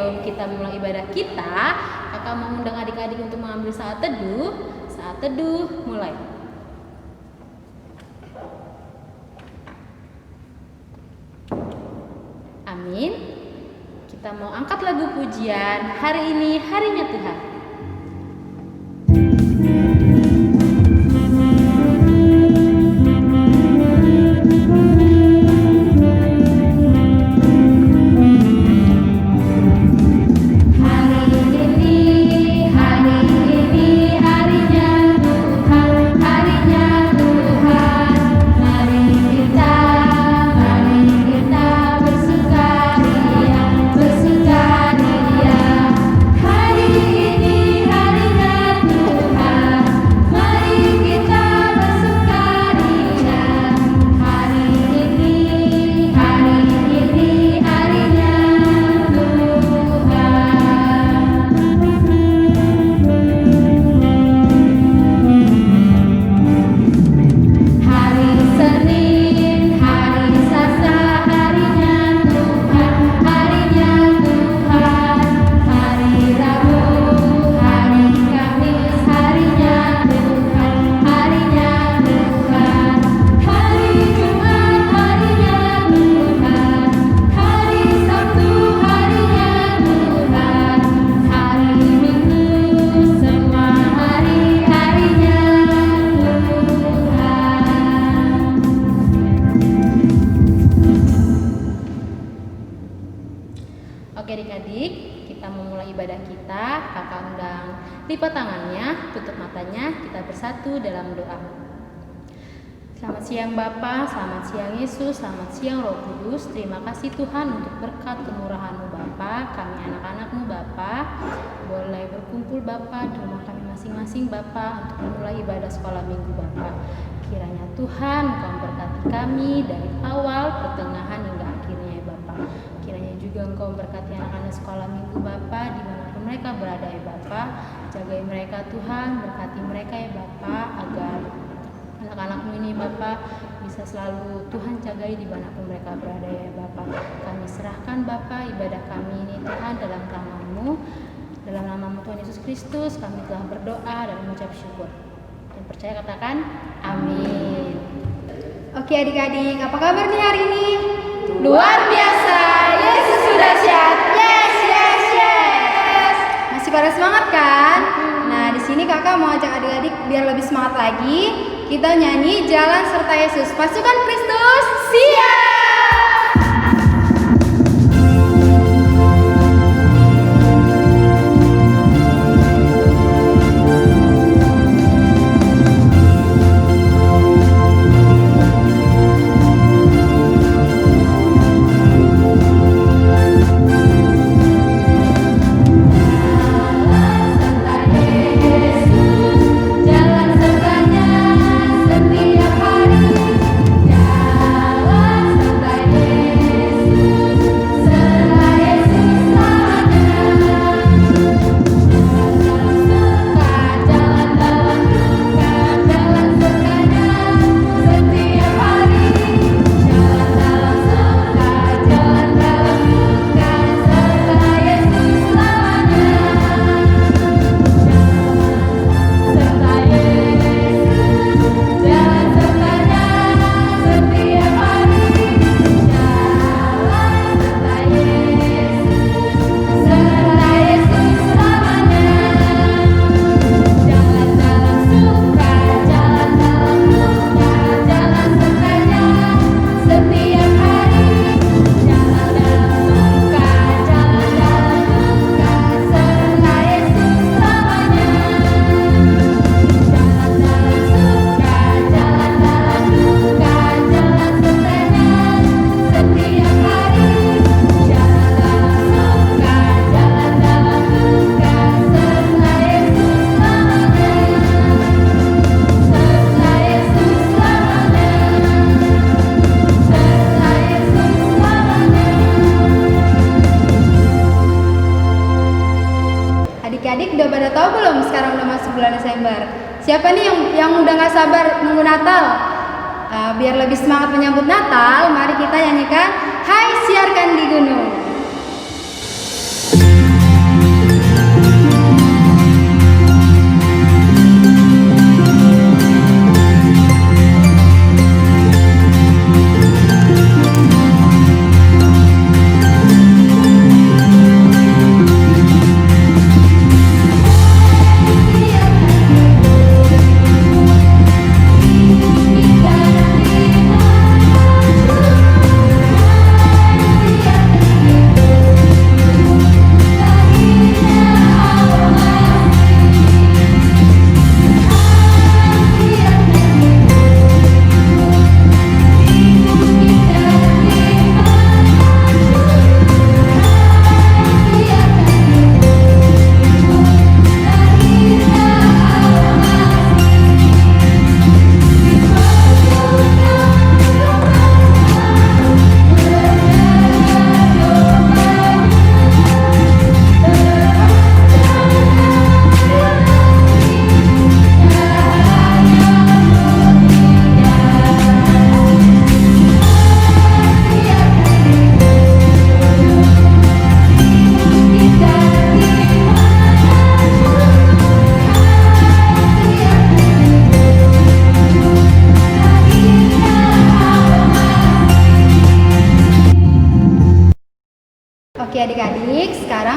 sebelum kita mulai ibadah kita, kakak mengundang adik-adik untuk mengambil saat teduh. Saat teduh mulai. Amin. Kita mau angkat lagu pujian. Hari ini harinya Tuhan. Oke adik-adik, kita memulai ibadah kita. Kakak undang lipat tangannya, tutup matanya, kita bersatu dalam doa. Selamat siang Bapa, selamat siang Yesus, selamat siang Roh Kudus. Terima kasih Tuhan untuk berkat kemurahan-Mu Bapa. Kami anak-anak-Mu Bapa, boleh berkumpul Bapa di rumah kami masing-masing Bapa untuk memulai ibadah sekolah minggu Bapa. Kiranya Tuhan Engkau memberkati kami dari awal, pertengahan hingga akhirnya ya Bapa. Kiranya juga Engkau memberkati anak-anak sekolah minggu Bapa dimanapun mereka berada ya Bapa. Jagai mereka Tuhan, berkati mereka ya Bapa, agar anak-anak-Mu ini Bapa bisa selalu Tuhan jagai dimanapun mereka berada ya Bapa. Kami serahkan Bapa ibadah kami ini Tuhan dalam tangan-Mu. Dalam nama Tuhan Yesus Kristus kami telah berdoa dan mengucap syukur. Yang percaya katakan amin. Oke adik-adik, apa kabar nih hari ini? Luar biasa, Yesus sudah dahsyat. Yes, yes, yes. Masih pada semangat kan? Nah, di sini kakak mau ajak adik-adik biar lebih semangat lagi. Kita nyanyi Jalan Serta Yesus. Pasukan Kristus, siap! Adik-adik udah pada tahu belum sekarang udah masuk bulan Desember? Siapa nih yang udah gak sabar nunggu Natal? Biar lebih semangat menyambut Natal, mari kita nyanyikan Hai Siarkan di Gunung.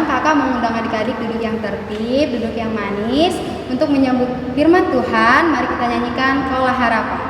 kakak mengundang adik-adik duduk yang tertib, duduk yang manis untuk menyambut firman Tuhan. Mari kita nyanyikan Kaulah Harapan.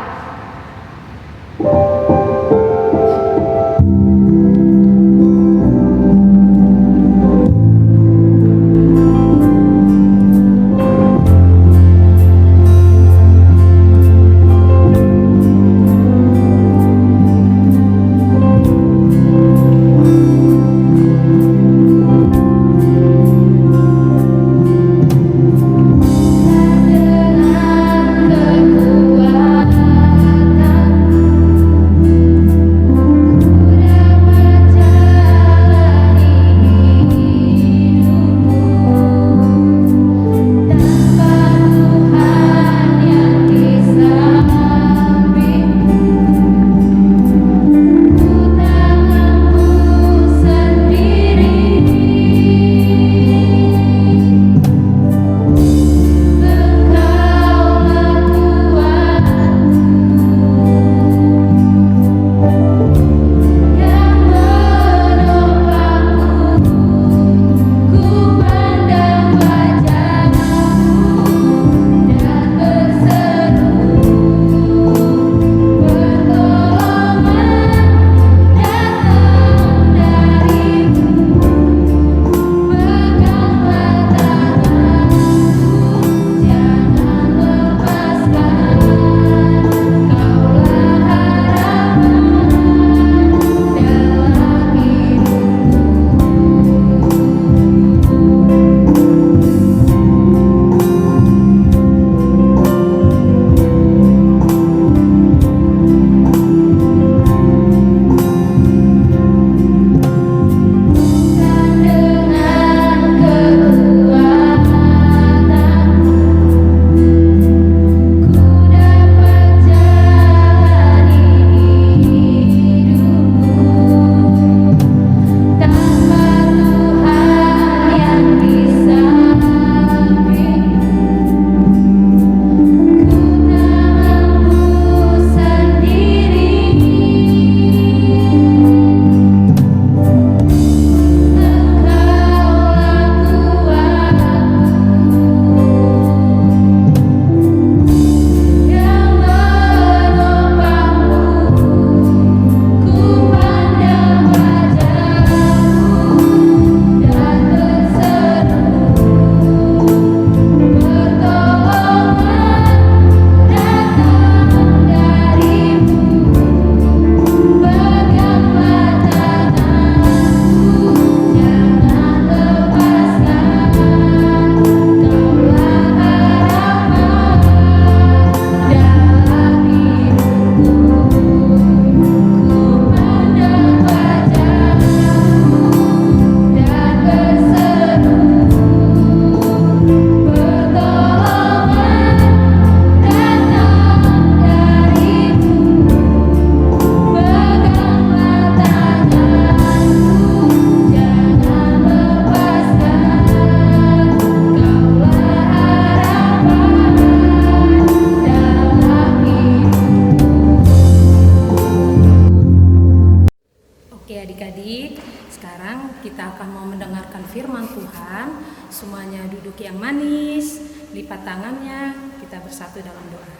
Adik-adik, sekarang kita akan mau mendengarkan firman Tuhan. Semuanya duduk yang manis, lipat tangannya, kita bersatu dalam doa.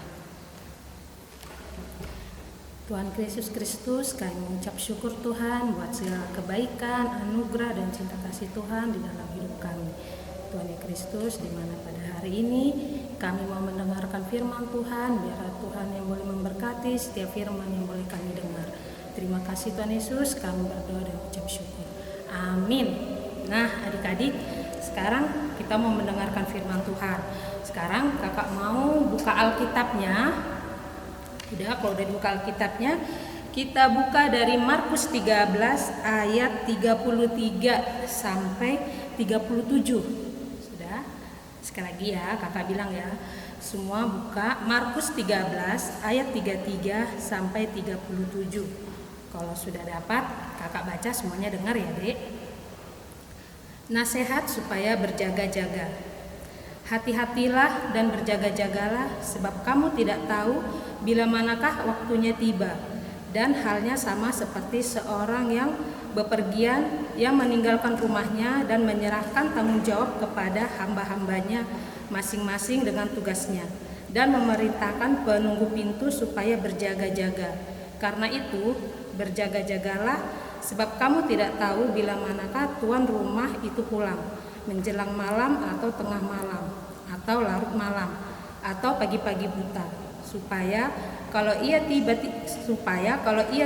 Tuhan Yesus Kristus, kami mengucap syukur Tuhan buat segala kebaikan, anugerah dan cinta kasih Tuhan di dalam hidup kami. Tuhan Kristus, di mana pada hari ini kami mau mendengarkan firman Tuhan, biarlah Tuhan yang boleh memberkati setiap firman yang boleh kami dengar. Terima kasih Tuhan Yesus, kami berdoa dan ucap syukur. Amin. Nah adik-adik, sekarang kita mau mendengarkan firman Tuhan. Sekarang kakak mau buka Alkitabnya. Udah, kalau udah buka Alkitabnya, kita buka dari Markus 13 ayat 33 sampai 37. Sudah? Sekali lagi ya, kakak bilang ya. Semua buka Markus 13 ayat 33 sampai 37. Kalau sudah dapat, kakak baca semuanya, dengar ya dek. Nasihat supaya berjaga-jaga. Hati-hatilah dan berjaga-jagalah, sebab kamu tidak tahu bila manakah waktunya tiba. Dan halnya sama seperti seorang yang bepergian yang meninggalkan rumahnya dan menyerahkan tanggung jawab kepada hamba-hambanya masing-masing dengan tugasnya, dan memerintahkan penunggu pintu supaya berjaga-jaga. Karena itu, berjaga-jagalah, sebab kamu tidak tahu bila manakah tuan rumah itu pulang, menjelang malam atau tengah malam, atau larut malam, atau pagi-pagi buta, supaya kalau ia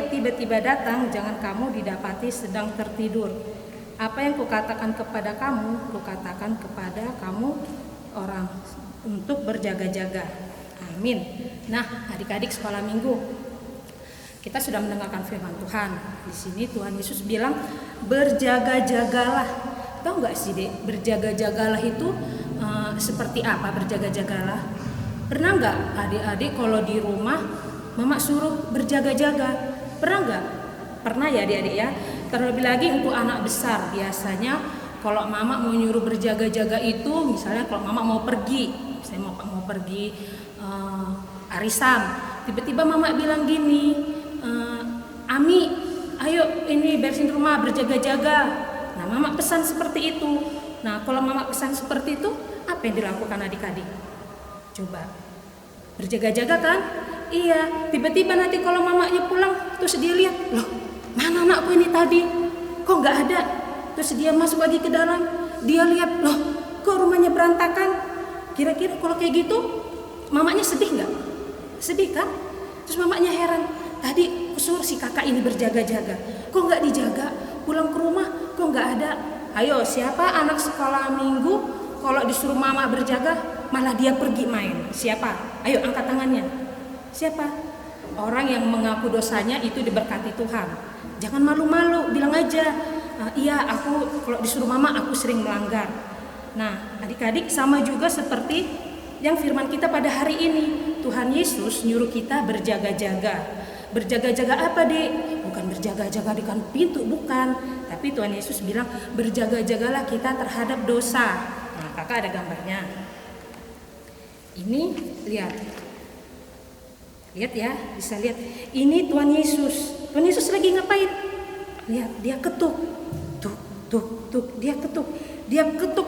tiba-tiba datang, jangan kamu didapati sedang tertidur. Apa yang kukatakan kepada kamu, kukatakan kepada kamu orang, untuk berjaga-jaga. Amin. Nah, adik-adik sekolah minggu, kita sudah mendengarkan firman Tuhan. Di sini Tuhan Yesus bilang berjaga-jagalah. Tahu nggak sih, Dek, berjaga-jagalah itu seperti apa berjaga-jagalah? Pernah nggak adik-adik kalau di rumah mama suruh berjaga-jaga? Pernah nggak? Pernah ya adik-adik ya. Terlebih lagi untuk anak besar, biasanya kalau mama mau nyuruh berjaga-jaga itu, misalnya kalau mama mau pergi, saya mau pergi arisan, tiba-tiba mama bilang gini, Ami, ayo ini bersihin rumah, berjaga-jaga. Nah, mama pesan seperti itu. Nah, kalau mama pesan seperti itu, apa yang dilakukan adik-adik? Coba, berjaga-jaga kan? Iya, tiba-tiba nanti kalau mamanya pulang, terus dia lihat, loh, mana anakku ini tadi? Kok nggak ada? Terus dia masuk lagi ke dalam, dia lihat, loh, kok rumahnya berantakan? Kira-kira kalau kayak gitu, mamanya sedih nggak? Sedih kan? Terus mamanya heran, tadi suruh si kakak ini berjaga-jaga, kok nggak dijaga? Pulang ke rumah, kok nggak ada? Ayo, siapa anak sekolah minggu kalau disuruh mama berjaga, malah dia pergi main? Siapa? Ayo angkat tangannya. Siapa? Orang yang mengaku dosanya itu diberkati Tuhan. Jangan malu-malu, bilang aja, iya aku kalau disuruh mama aku sering melanggar. Nah, adik-adik sama juga seperti yang firman kita pada hari ini. Tuhan Yesus nyuruh kita berjaga-jaga. Berjaga-jaga apa, Dek? Bukan berjaga-jaga di depan pintu, bukan. Tapi Tuhan Yesus bilang berjaga-jagalah kita terhadap dosa. Nah, kakak ada gambarnya. Ini lihat. Lihat ya, bisa lihat. Ini Tuhan Yesus. Tuhan Yesus lagi ngapain? Lihat, dia ketuk. Tuk, dia ketuk. Dia ketuk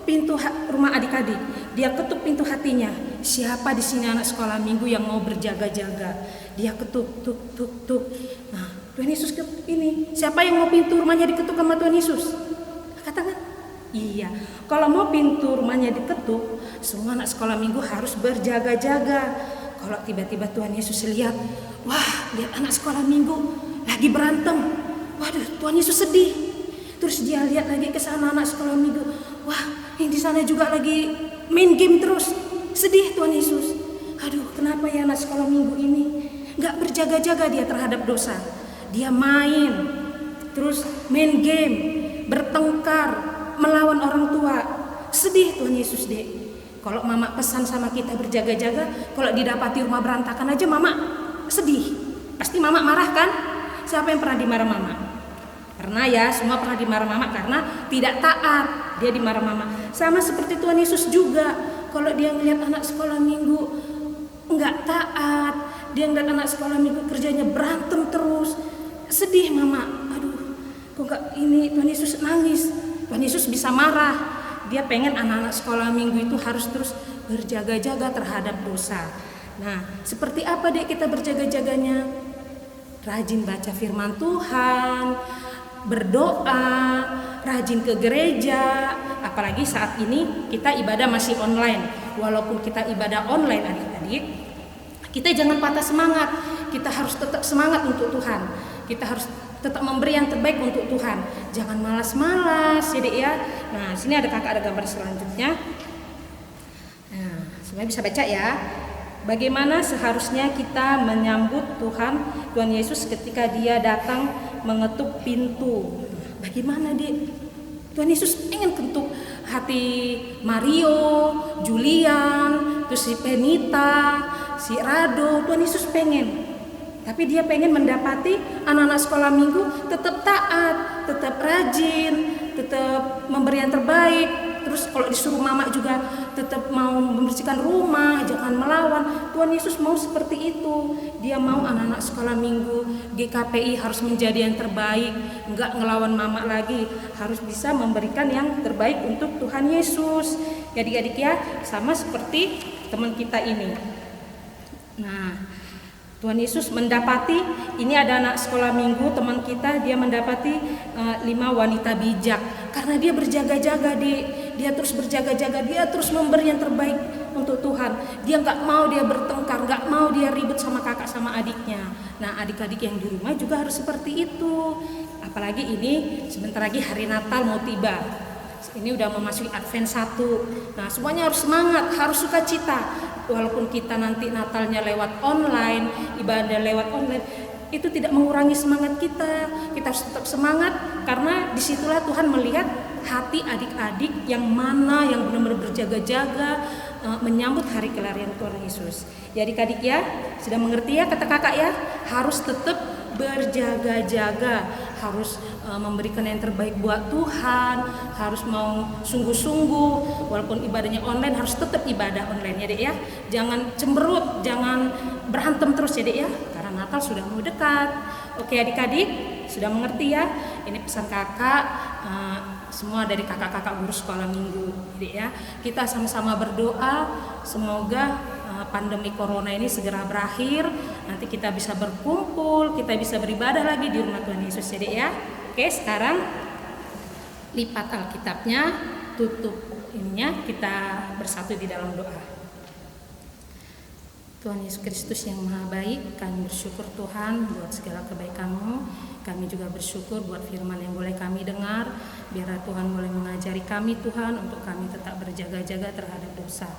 pintu rumah adik-adik. Dia ketuk pintu hatinya. Siapa di sini anak sekolah minggu yang mau berjaga-jaga? Dia ketuk, tuk. Nah, Tuhan Yesus ini. Siapa yang mau pintu rumahnya diketuk sama Tuhan Yesus? Katakan. Iya. Kalau mau pintu rumahnya diketuk, semua anak sekolah minggu harus berjaga-jaga. Kalau tiba-tiba Tuhan Yesus lihat, wah, lihat anak sekolah minggu lagi berantem. Waduh, Tuhan Yesus sedih. Terus dia lihat lagi ke sana anak sekolah minggu. Wah, yang di sana juga lagi main game terus. Sedih Tuhan Yesus. Aduh, kenapa ya anak sekolah minggu ini nggak berjaga-jaga dia terhadap dosa? Dia main, terus main game, bertengkar, melawan orang tua. Sedih Tuhan Yesus, Dek. Kalau mama pesan sama kita berjaga-jaga, kalau didapati rumah berantakan aja mama sedih. Pasti mama marah kan? Siapa yang pernah dimarah mama? Pernah ya, semua pernah dimarah mama karena tidak taat. Dia dimarah mama. Sama seperti Tuhan Yesus juga. Kalau dia ngelihat anak sekolah minggu enggak taat, dia ngelihat anak sekolah minggu kerjanya berantem terus, sedih mama. Aduh, kok enggak ini? Tuhan Yesus nangis. Tuhan Yesus bisa marah. Dia pengen anak-anak sekolah minggu itu harus terus berjaga-jaga terhadap dosa. Nah, seperti apa, Dek, kita berjaga-jaganya? Rajin baca firman Tuhan, berdoa, rajin ke gereja. Apalagi saat ini kita ibadah masih online. Walaupun kita ibadah online, adik-adik, kita jangan patah semangat. Kita harus tetap semangat untuk Tuhan. Kita harus tetap memberi yang terbaik untuk Tuhan. Jangan malas-malas ya, Dek ya. Nah, sini ada kakak ada gambar selanjutnya. Nah, semuanya bisa baca ya. Bagaimana seharusnya kita menyambut Tuhan Yesus ketika dia datang mengetuk pintu. Bagaimana, Dek? Tuhan Yesus ingin ketuk hati Mario, Julian, terus si Penita, si Rado. Tuhan Yesus pengen. Tapi dia pengen mendapati anak-anak sekolah minggu tetap taat, tetap rajin, tetap memberi yang terbaik, terus terus kalau disuruh mama juga tetap mau membersihkan rumah, jangan melawan. Tuhan Yesus mau seperti itu. Dia mau anak-anak sekolah minggu GKPI harus menjadi yang terbaik, enggak ngelawan mama lagi, harus bisa memberikan yang terbaik untuk Tuhan Yesus. Ya adik-adik ya, sama seperti teman kita ini. Nah, Tuhan Yesus mendapati, ini ada anak sekolah minggu teman kita, dia mendapati 5 wanita bijak karena dia berjaga-jaga, dia terus berjaga-jaga, dia terus memberi yang terbaik untuk Tuhan. Dia nggak mau dia bertengkar, nggak mau dia ribut sama kakak sama adiknya. Nah, adik-adik yang di rumah juga harus seperti itu. Apalagi ini sebentar lagi hari Natal mau tiba. Ini udah memasuki Advent 1. Nah, semuanya harus semangat, harus sukacita. Walaupun kita nanti Natalnya lewat online, ibadah lewat online, itu tidak mengurangi semangat kita. Kita harus tetap semangat karena disitulah Tuhan melihat hati adik-adik yang mana yang benar-benar berjaga-jaga menyambut hari kelarian Tuhan Yesus. Ya adik-adik ya, sudah mengerti ya kata kakak ya, harus tetap berjaga-jaga, harus memberikan yang terbaik buat Tuhan, harus mau sungguh-sungguh, walaupun ibadahnya online harus tetap ibadah online ya dek ya, jangan cemberut, jangan berantem terus ya dek ya, karena Natal sudah mau dekat. Oke adik-adik, sudah mengerti ya, ini pesan kakak, semua dari kakak-kakak guru sekolah minggu dek ya, kita sama-sama berdoa semoga pandemi corona ini segera berakhir, nanti kita bisa berkumpul, kita bisa beribadah lagi di rumah Tuhan Yesus ya dek ya. Oke, sekarang lipat Alkitabnya, tutup ininya, kita bersatu di dalam doa. Tuhan Yesus Kristus yang maha baik, kami bersyukur Tuhan buat segala kebaikan-Mu. Kami juga bersyukur buat firman yang boleh kami dengar. Biarlah Tuhan boleh mengajari kami Tuhan untuk kami tetap berjaga-jaga terhadap dosa.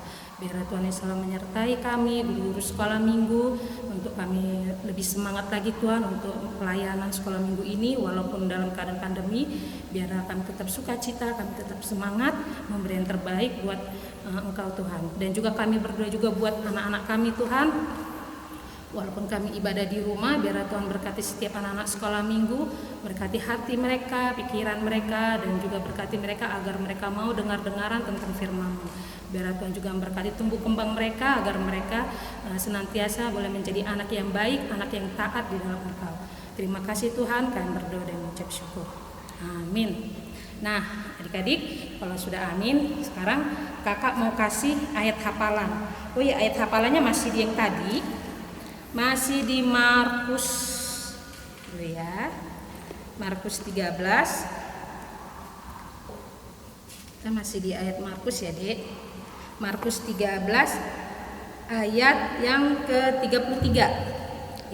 Biarlah Tuhan yang selalu menyertai kami, guru-guru sekolah minggu, untuk kami lebih semangat lagi Tuhan untuk pelayanan sekolah minggu ini walaupun dalam keadaan pandemi. Biarlah kami tetap sukacita, kami tetap semangat memberi yang terbaik buat Engkau Tuhan. Dan juga kami berdoa juga buat anak-anak kami Tuhan. Walaupun kami ibadah di rumah, biarlah Tuhan berkati setiap anak-anak sekolah minggu, berkati hati mereka, pikiran mereka, dan juga berkati mereka agar mereka mau dengar-dengaran tentang firman-Mu. Biarlah Tuhan juga memberkati tumbuh kembang mereka agar mereka senantiasa boleh menjadi anak yang baik, anak yang taat di dalam Engkau. Terima kasih Tuhan, kami berdoa dan mengucap syukur. Amin. Nah, adik-adik, kalau sudah amin, sekarang kakak mau kasih ayat hafalan. Oh ya, ayat hafalannya masih di yang tadi, masih di Markus dulu ya, Markus 13. Kita masih di ayat Markus ya dek, Markus 13 ayat yang ke-33.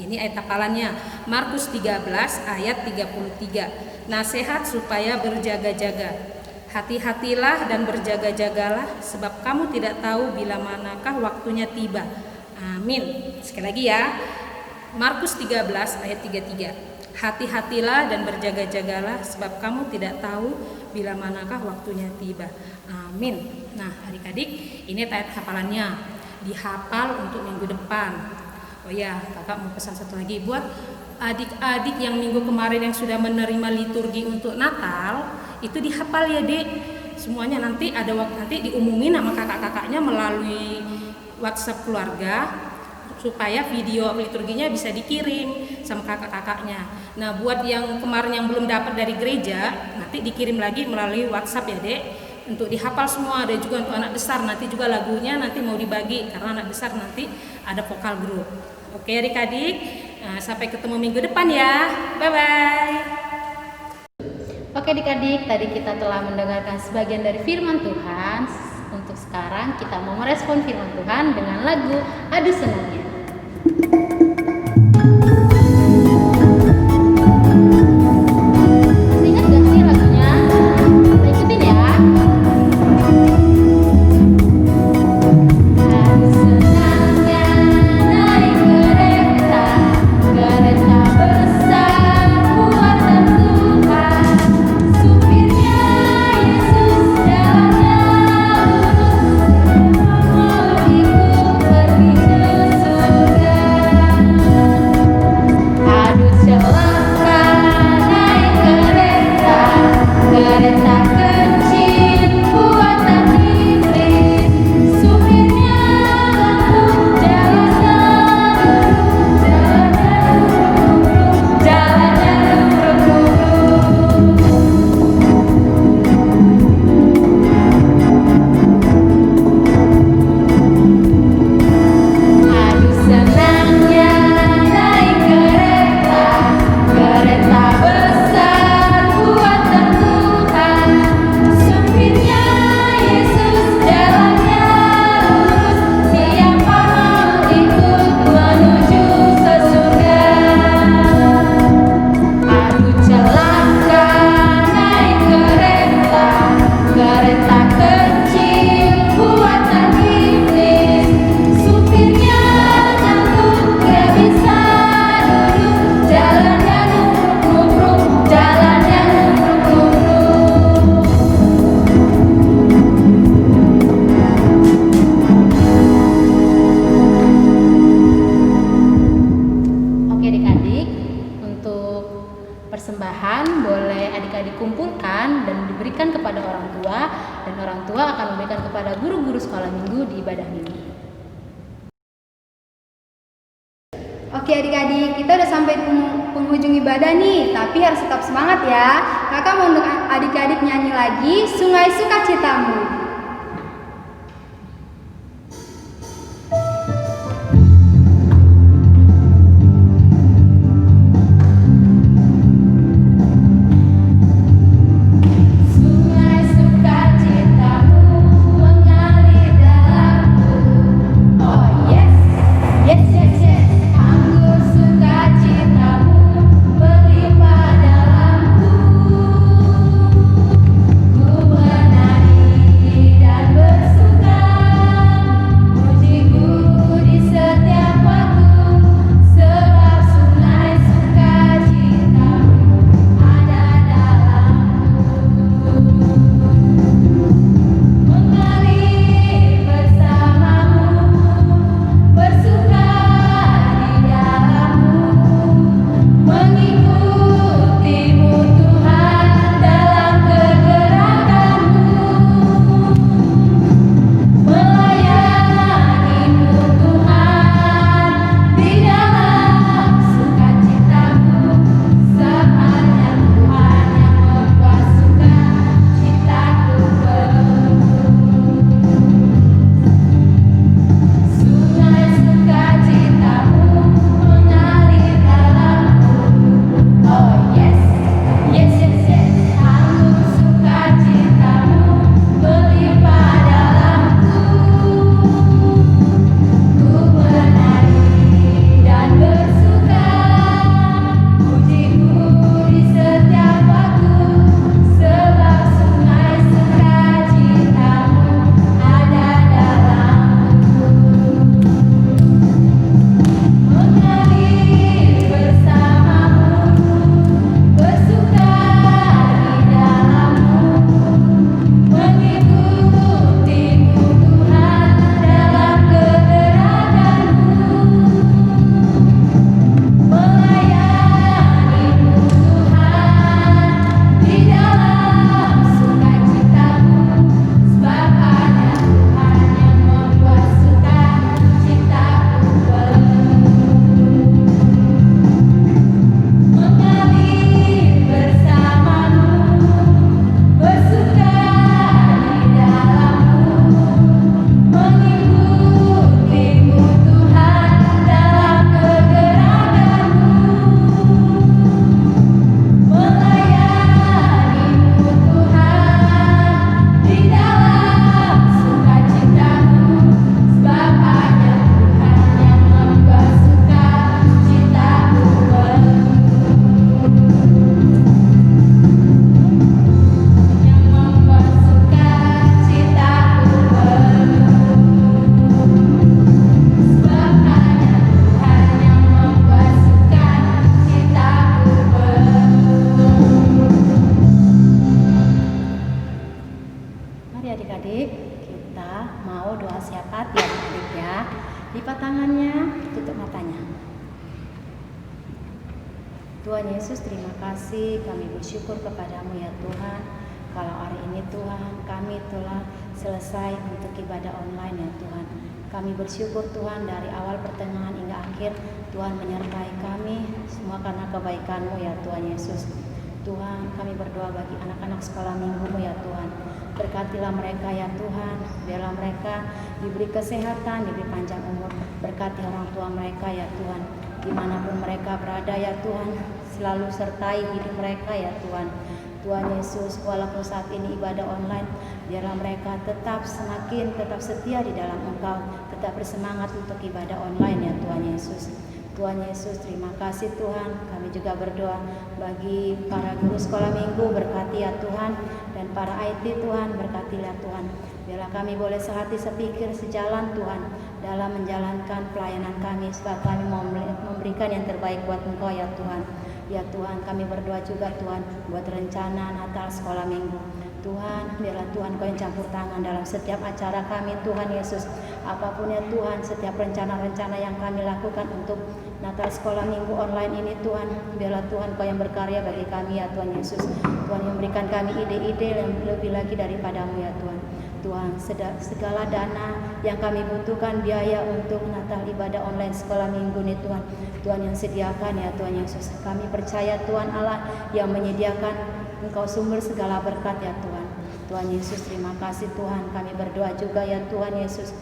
Ini ayat hafalannya, Markus 13 ayat 33. Nasihat supaya berjaga-jaga. Hati-hatilah dan berjaga-jagalah, sebab kamu tidak tahu bila manakah waktunya tiba. Amin. Sekali lagi ya, Markus 13 ayat 33. Hati-hatilah dan berjaga-jagalah, sebab kamu tidak tahu bila manakah waktunya tiba. Amin. Nah adik-adik, ini ayat hafalannya, dihafal untuk minggu depan. Oh ya, kakak mau pesan satu lagi buat adik-adik yang minggu kemarin yang sudah menerima liturgi untuk Natal, itu dihafal ya dek. Semuanya nanti ada waktu, nanti diumumin sama kakak-kakaknya melalui WhatsApp keluarga, supaya video liturginya bisa dikirim sama kakak-kakaknya. Nah buat yang kemarin yang belum dapat dari gereja, nanti dikirim lagi melalui WhatsApp ya dek, untuk dihafal semua. Dan juga untuk anak besar, nanti juga lagunya nanti mau dibagi, karena anak besar nanti ada vokal grup. Oke adik-adik, sampai ketemu minggu depan ya, bye-bye. Oke adik-adik, tadi kita telah mendengarkan sebagian dari firman Tuhan. Untuk sekarang kita mau merespon firman Tuhan dengan lagu Adu Senangnya. Masih ingat gak sih lagunya? Kita ikutin ya. Adu senangnya naik kereta, kereta besar buatan Tuhan. Supirnya Yesus, jalannya lurus, mau ikut pergi ke surga. dan orang tua akan memberikan kepada guru-guru sekolah minggu di ibadah minggu. Oke adik-adik, kita udah sampai di penghujung ibadah nih, tapi harus tetap semangat ya. Kakak mau untuk adik-adik nyanyi lagi Sungai Sukacitamu. Adik-adik, kita mau doa syafaat ya adik ya. Lipat tangannya, tutup matanya. Tuhan Yesus, terima kasih, kami bersyukur kepadamu ya Tuhan. Kalau hari ini Tuhan, kami telah selesai untuk ibadah online ya Tuhan. Kami bersyukur Tuhan dari awal pertengahan hingga akhir Tuhan menyertai kami semua karena kebaikan-Mu ya Tuhan Yesus. Tuhan, kami berdoa bagi anak-anak sekolah minggu-Mu ya Tuhan. Berkatilah mereka ya Tuhan, biarlah mereka diberi kesehatan, diberi panjang umur. Berkati orang tua mereka ya Tuhan, dimanapun mereka berada ya Tuhan, selalu sertai hidup mereka ya Tuhan. Tuhan Yesus, walaupun saat ini ibadah online, biarlah mereka tetap setia di dalam Engkau, tetap bersemangat untuk ibadah online ya Tuhan Yesus. Tuhan Yesus, terima kasih Tuhan. Kami juga berdoa bagi para guru sekolah minggu, berkati ya Tuhan, dan para IT Tuhan, berkatilah Tuhan. Biarlah kami boleh sehati sepikir sejalan Tuhan dalam menjalankan pelayanan kami, sebab kami mau memberikan yang terbaik buat Engkau ya Tuhan. Ya Tuhan, kami berdoa juga Tuhan buat rencana Natal sekolah minggu. Tuhan, biarlah Tuhan Kau yang campur tangan dalam setiap acara kami Tuhan Yesus. Apapun ya Tuhan, setiap rencana-rencana yang kami lakukan untuk Natal sekolah minggu online ini Tuhan, biarlah Tuhan Kau yang berkarya bagi kami ya Tuhan Yesus. Tuhan yang memberikan kami ide-ide yang lebih lagi daripadamu ya Tuhan. Tuhan, segala dana yang kami butuhkan, biaya untuk Natal ibadah online sekolah minggu ini Tuhan, Tuhan yang sediakan ya Tuhan Yesus. Kami percaya Tuhan Allah yang menyediakan, Engkau sumber segala berkat ya Tuhan. Tuhan Yesus, terima kasih Tuhan. Kami berdoa juga ya Tuhan Yesus,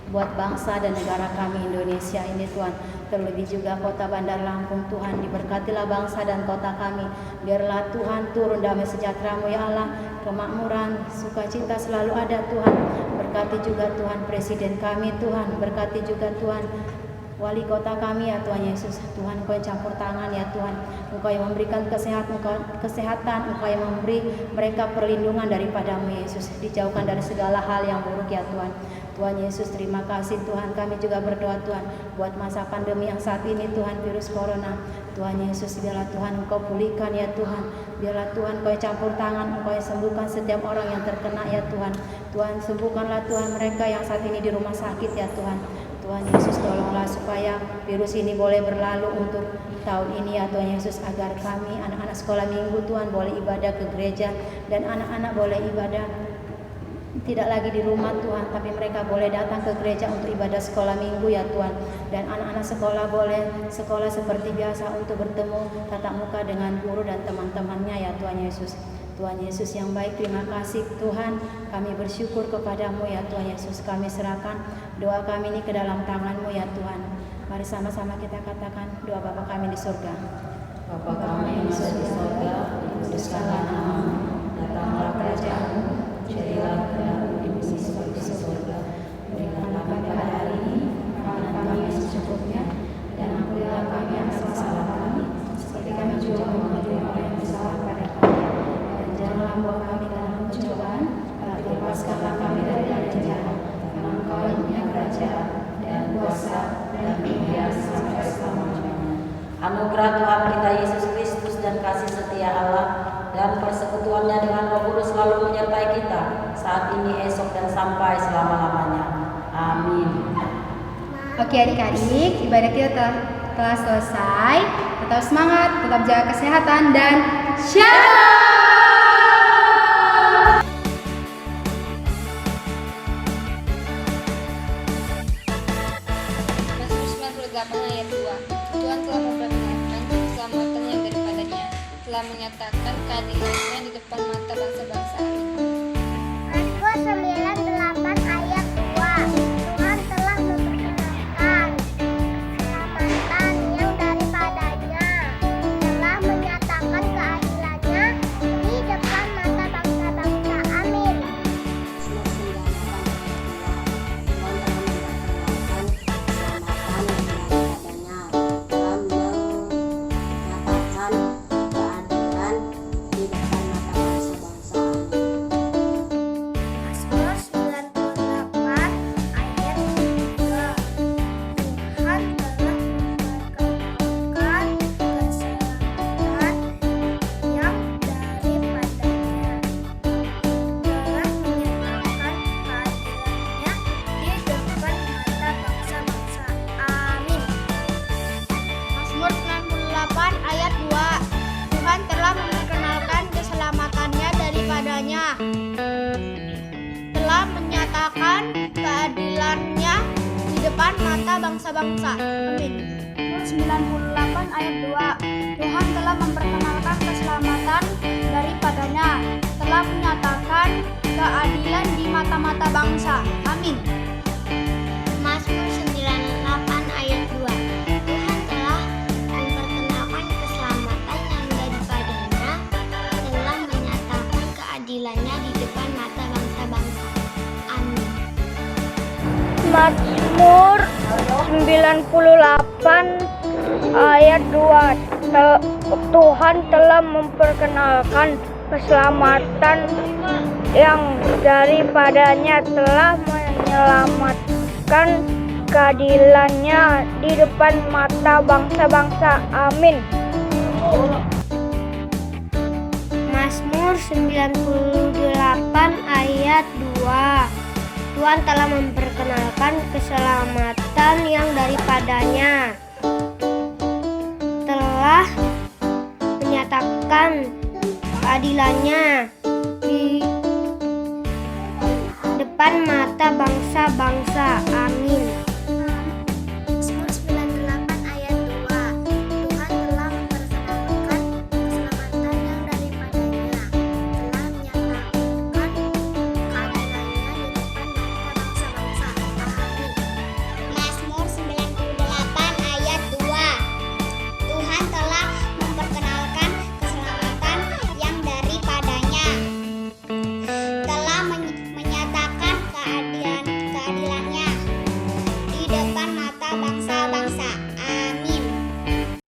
buat bangsa dan negara kami Indonesia ini Tuhan. Terlebih juga kota Bandar Lampung Tuhan, diberkatilah bangsa dan kota kami. Biarlah Tuhan turun damai sejahtera-Mu ya Allah, kemakmuran, sukacita selalu ada Tuhan. Berkati juga Tuhan Presiden kami Tuhan, berkati juga Tuhan wali kota kami ya Tuhan Yesus. Tuhan Engkau yang campur tangan ya Tuhan, Engkau yang memberikan kesehatan, Engkau yang memberi mereka perlindungan daripada-Mu Yesus, dijauhkan dari segala hal yang buruk ya Tuhan. Tuhan Yesus, terima kasih Tuhan. Kami juga berdoa Tuhan buat masa pandemi yang saat ini Tuhan, virus corona. Tuhan Yesus, biarlah Tuhan Engkau pulihkan ya Tuhan. Biarlah Tuhan Engkau yang campur tangan, Engkau yang sembuhkan setiap orang yang terkena ya Tuhan. Tuhan, sembuhkanlah Tuhan mereka yang saat ini di rumah sakit ya Tuhan. Tuhan Yesus, tolonglah supaya virus ini boleh berlalu untuk tahun ini ya Tuhan Yesus, agar kami anak-anak sekolah minggu Tuhan boleh ibadah ke gereja, dan anak-anak boleh ibadah tidak lagi di rumah Tuhan, tapi mereka boleh datang ke gereja untuk ibadah sekolah minggu ya Tuhan. Dan anak-anak sekolah boleh sekolah seperti biasa untuk bertemu tatap muka dengan guru dan teman-temannya ya Tuhan Yesus. Tuhan Yesus yang baik, terima kasih Tuhan. Kami bersyukur kepadamu ya Tuhan Yesus. Kami serahkan doa kami ini ke dalam tangan-Mu ya Tuhan. Mari sama-sama kita katakan doa Bapa kami di surga. Bapa kami yang ada di surga, dikuduskanlah namamu, datanglah kerajaan-Mu, jadilah kehendak-Mu di bumi seperti di surga. Berikanlah kami pada hari ini makanan kami yang secukupnya, dan ampunilah kami atas kesalahan kami, seperti kami juga mengampuni orang yang bersalah kepada kami. Dan janganlah membawa kami dalam pencobaan, tapi lepaskanlah kami dari jahat. Karena Engkau yang punya kerajaan dan kuasa dan kemuliaan sampai selamanya. Anugerah Tuhan kita Yesus Kristus dan kasih setia Allah dan persekutuannya dengan Roh Kudus selalu menyertai kita saat ini, esok, dan sampai selama-lamanya. Amin. Oke adik-adik, ibadah kita telah selesai. Tetap semangat, tetap jaga kesehatan, dan shalom. Mazmur 98 ayat 2. Tuhan telah memperkenalkan keselamatan yang daripadanya, telah menyatakan keadilannya di depan mata bangsa-bangsa. Mazmur 98 ayat 2. Tuhan telah memperkenalkan keselamatan yang daripadanya, telah menyatakan keadilannya di depan mata bangsa-bangsa. Amin. Mazmur 98 ayat 2. Tuhan telah memperkenalkan keselamatan yang daripadanya, telah menyatakan keadilannya di depan mata bangsa-bangsa. Amin. Mazmur 98 ayat 2. Tuhan telah memperkenalkan keselamatannya daripadanya, telah menyatakan keadilannya di depan mata bangsa-bangsa. Amin. 98 ayat 2. Tuhan telah memperkenalkan keselamatan daripadanya, telah menyatakan keadilan di mata-mata bangsa. Amin. Mazmur 98 ayat 2. Tuhan telah memperkenalkan keselamatan yang daripadanya, telah menyatakan keadilannya di depan mata bangsa-bangsa. Amin. Mazmur 98 ayat 2. Tuhan telah memperkenalkan keselamatan yang daripadanya, telah menyelamatkan keadilannya di depan mata bangsa-bangsa. Amin. Mazmur 98 ayat 2. Tuhan telah memperkenalkan keselamatan yang daripadanya, telah menyatakan keadilannya di depan mata bangsa-bangsa. Amin.